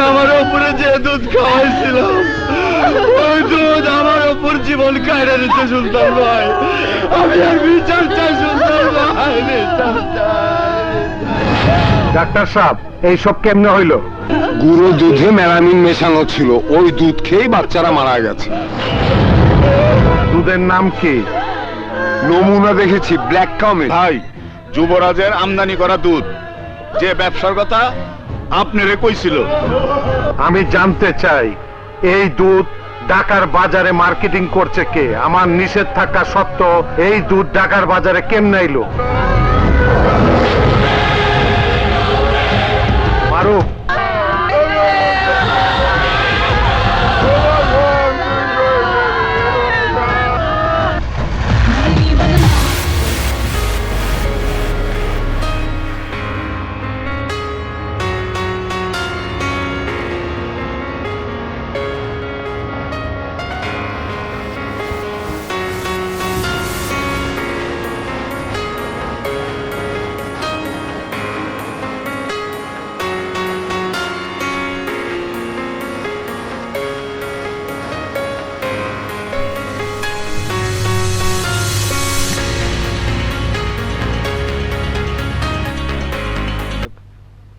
আমার উপরে যে দুধ খাওয়াইছিলাম ওই দুধ আমার উপর জীবন কায়রা নিতে সুলতান ভাই। আমি আর বিচার চাই সুলতান ভাই, বিচার চাই। ডাক্তার সাহেব, এইসব কেমনে হইল? গুঁড়ো দুধে মেলামিন মেশানো ছিল, ওই দুধ খেয়েই বাচ্চারা মারা গেছে। দুধের নাম কি? নমুনা দেখেছি, ব্ল্যাক কাউ মিল্ক। ভাই, যুবরাজের আমদানি করা দুধ, যে ব্যবসার কথা আপনারে কইছিল। আমি জানতে চাই এই দুধ ঢাকার বাজারে মার্কেটিং করছে কে? আমার নিষেধ থাকা সত্ত্বেও এই দুধ ঢাকার বাজারে কেমনে এলো? মারুফ,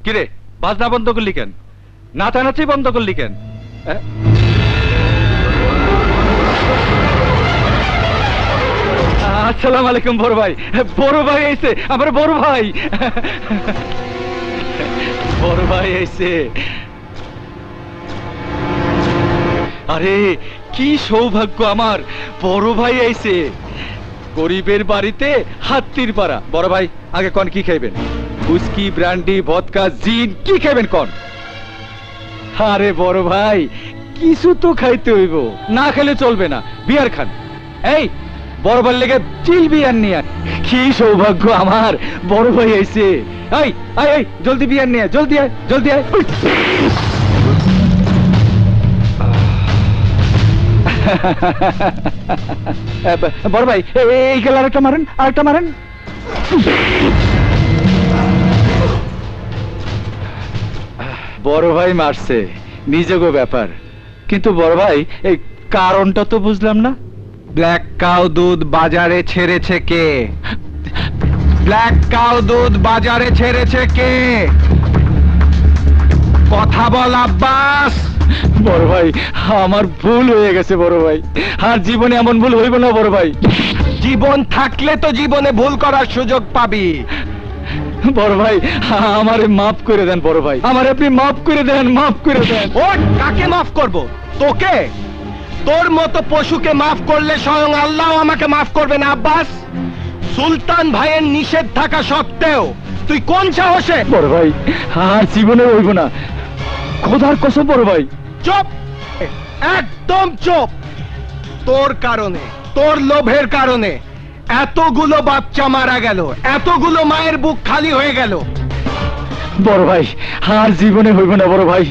কিরে বাজনা বন্ধ করলি কেন? নাচানাচি বন্ধ করলি কেন? আসসালামু আলাইকুম বড় ভাই। বড় ভাই এসে, আমার বড় ভাই, বড় ভাই এসে। আরে কি সৌভাগ্য আমার, বড় ভাই এসে। গরিবের বাড়িতে হাতির পাড়া। বড় ভাই আগে কোন কি খাইবেন? উস্কি, ব্র্যান্ডি, ভদকা, জিন কি খাইবেন কোন? আরে বড় ভাই কিছু তো খাইতে হইব, না খেলে চলবে না। বিয়ার খান। এই বড় ভাই লেগে চিল বিয়ার নিয়ে। কি সৌভাগ্য আমার, বড় ভাই আইছে। এই আয় এই জলদি বিয়ার নিয়ে, জলদি আয়, জলদি আয়। বড় ভাই এই গেল আরেকটা মারেন, আরেকটা মারেন। বড় ভাই মারছে, নিজেগো ব্যাপার। কিন্তু বড় ভাই এই কারণটা তো বুঝলাম না। ব্ল্যাক কাউ দুধ বাজারে ছেড়েছে কে? ব্ল্যাক কাউ দুধ বাজারে ছেড়েছে কে? কথা বল আব্বাস। বড় ভাই আমার ভুল হয়ে গেছে বড় ভাই, আর জীবনে এমন ভুল হইব না বড় ভাই। জীবন থাকলে তো জীবনে ভুল করার সুযোগ পাবি। বড় ভাই আমারে মাফ করে দেন বড় ভাই, আমার আপনি মাফ করে দেন, মাফ করে দেন। ও কাকে মাফ করব? তোকে? তোর মতো পশুকে মাফ করলে স্বয়ং আল্লাহ আমাকে মাফ করবে না আব্বাস। সুলতান ভাইয়ের নিষেধ থাকা সত্ত্বেও তুই কোন সাহসে? বড় ভাই আর জীবনে হইব না, খোদার কসম বড় ভাই। চুপ, একদম চুপ। তোর কারণে, তোর লোভের কারণে এতগুলো বাচ্চা মারা গেল, এতগুলো মায়ের বুক খালি হয়ে গেল। বড় ভাই আর জীবনে হইব না বড় ভাই,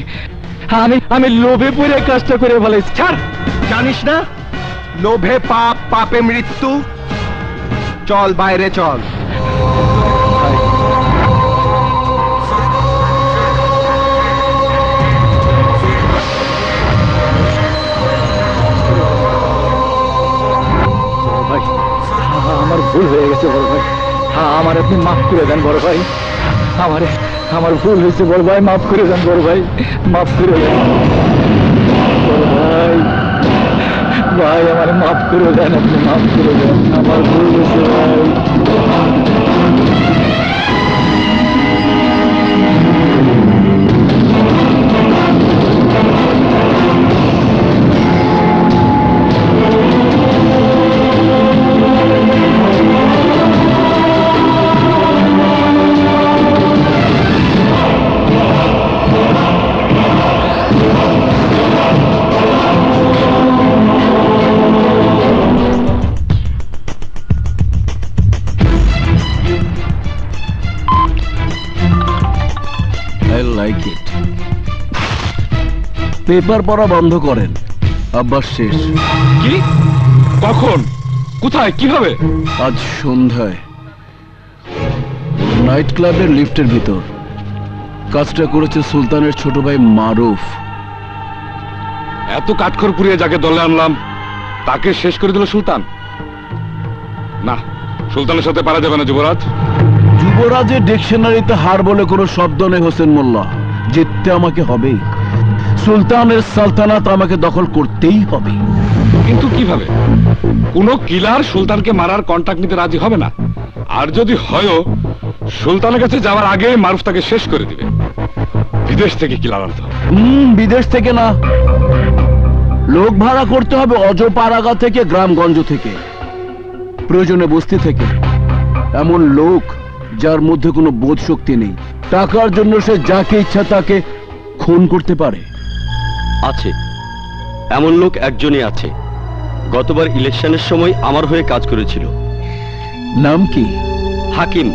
আমি লোভে পড়ে কাজটা করে ফেলাইছি। ছাড়, জানিস না লোভে পাপ, পাপে মৃত্যু। চল বাইরে চল। আমার ভুল হয়ে গেছে বড় ভাই, আমার আপনি মাফ করে দেন বড় ভাই। আমার ভুল হয়েছে বড় ভাই, মাফ করে দেন বড় ভাই, মাফ করে দেন বড় ভাই। ভাই আমার মাফ করে দেন, আপনি মাফ করে দেন, আমার ভুল হয়েছে ভাই। পেপার পড়া বন্ধ করেন, আব্বাস শেষ। কি? কখন? কোথায়? কিভাবে? আজ সন্ধ্যায় নাইট ক্লাবের লিফটের ভিতর। কাজটা করেছে সুলতানের ছোট ভাই মারুফ। এত কাঠখড় পুড়িয়ে যাকে দলে আনলাম তাকে শেষ করে দিল সুলতান। না, সুলতানের সাথে পারা যাবে না যুবরাজ। যুবরাজের ডিকশনারিতে হার বলে কোনো শব্দ নেই হোসেন মোল্লা। জিততে আমাকে হবেই। সুলতানের সালতানাত আমাকে দখল করতেই হবে। কিন্তু কিভাবে? কোন কিলার সুলতানকে মারার কন্ট্রাক্ট নিতে রাজি হবে না। আর যদি হয়ও, সুলতানের কাছে যাওয়ার আগে মারুফ তাকে শেষ করে দিবে। বিদেশ থেকে কিলার আনতে হবে। বিদেশ থেকে না, লোক ভাড়া করতে হবে অজপাড়াগা থেকে, গ্রামগঞ্জ থেকে, প্রয়োজনে বস্তি থেকে। এমন লোক যার মধ্যে কোনো বোধ শক্তি নেই। টাকার জন্য সে যাকে ইচ্ছা তাকে খুন করতে পারে। আছে, এমন লোক একজনই আছে। গতবার ইলেকশনের সময় আমার হয়ে কাজ করেছিল। নাম কি? হাকিম,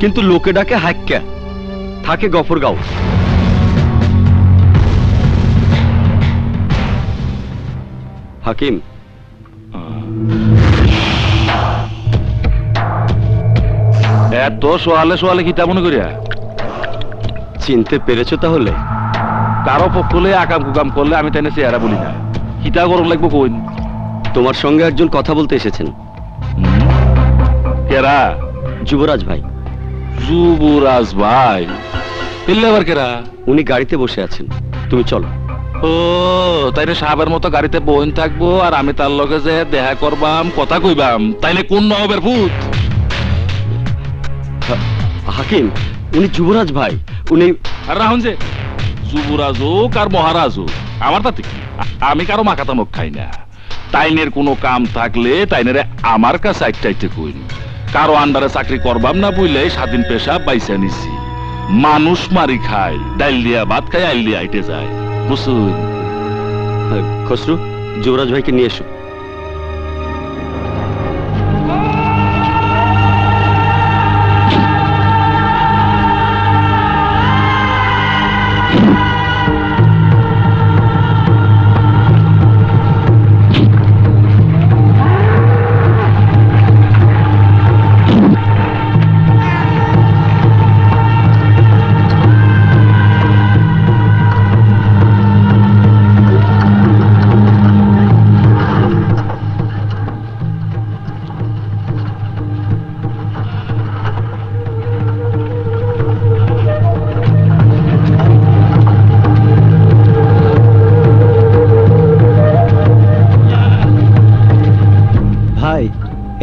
কিন্তু লোকে ডাকে হাক্কা। থাকে গফরগাঁও। হাকিম, এত সোয়ালে সোয়ালে কি তেমন করিয়া চিনতে পেরেছো তাহলে? কারো পক্ষলে আকাম কুকাম করলে আমি তাই চেহারা বলি না। কিতা গরম লাগবো কইন। তোমার সঙ্গে একজন কথা বলতে এসেছেন। কেরা? যুবরাজ ভাই। যুবরাজ ভাই? পেলে আবার কেরা? উনি গাড়িতে বসে আছেন, তুমি চলো। ও তাইলে সাহাবের মতো গাড়িতে বইন থাকবো আর আমি তার লগে যে দেখা করবাম, কথা কইবাম, তাইলে কোন নবের ভূত? হাকিম, উনি যুবরাজ ভাই। উনি আর রাহুন যে যুবরাজ হোক আর মহারাজ হোক, আমার তাতে কি? আমি কারো মাকাতা মুখ খাই না। তাইনের কোনো কাম থাকলে তাইনের আমার কাছে আইতে কইন। কারো আন্ডারে চাকরি করবাম না বইলে স্বাধীন পেশা বাইসা নিছি। মানুষ মারি খায়, ডাইল দিয়া ভাত খায়, আইল দিয়া আইটে যায়, বুঝুন? খসরু, যুবরাজ ভাইকে নিয়ে এসো।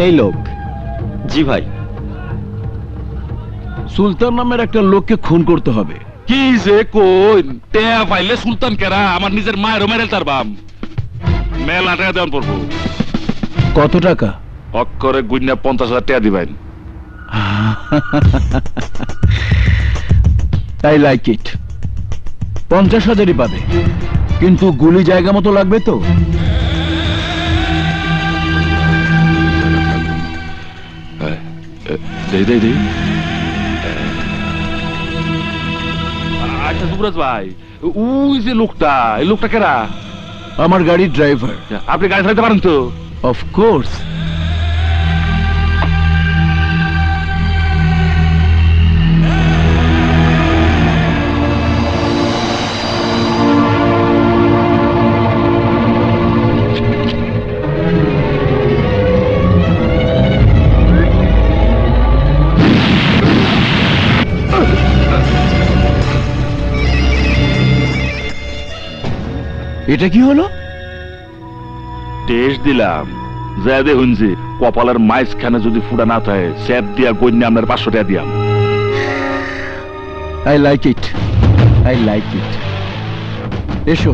এই লোক। জি ভাই। সুলতান নামের একটা লোককে খুন করতে হবে। কি যে কইন? টেয়া পাইলে সুলতান কেরা? আমার নিজের মায়েরও মেরে তার বাম। মেলা টাকা দেওয়ান পড়বো। কত টাকা? অক্ষরে গুইনা 50,000 টাকা দিবেন। আই লাইক ইট। 50,000ই পাবে, কিন্তু গুলি জায়গা মতো লাগবে তো। আচ্ছা যুবরাজ ভাই, ওই যে লোকটা, এই লোকটা কেরা? আমার গাড়ির ড্রাইভার। আপনি গাড়ি চালাতে পারেন তো? Of course. এটা কি হলো? টেস্ট দিলাম, যা দেখুন যে কপালের মাইজখানে যদি ফুটা না থাকে, স্যাপ দিয়া গন্যা আপনার 500 টাকা দিয়াম। I like it, I like it. এসো।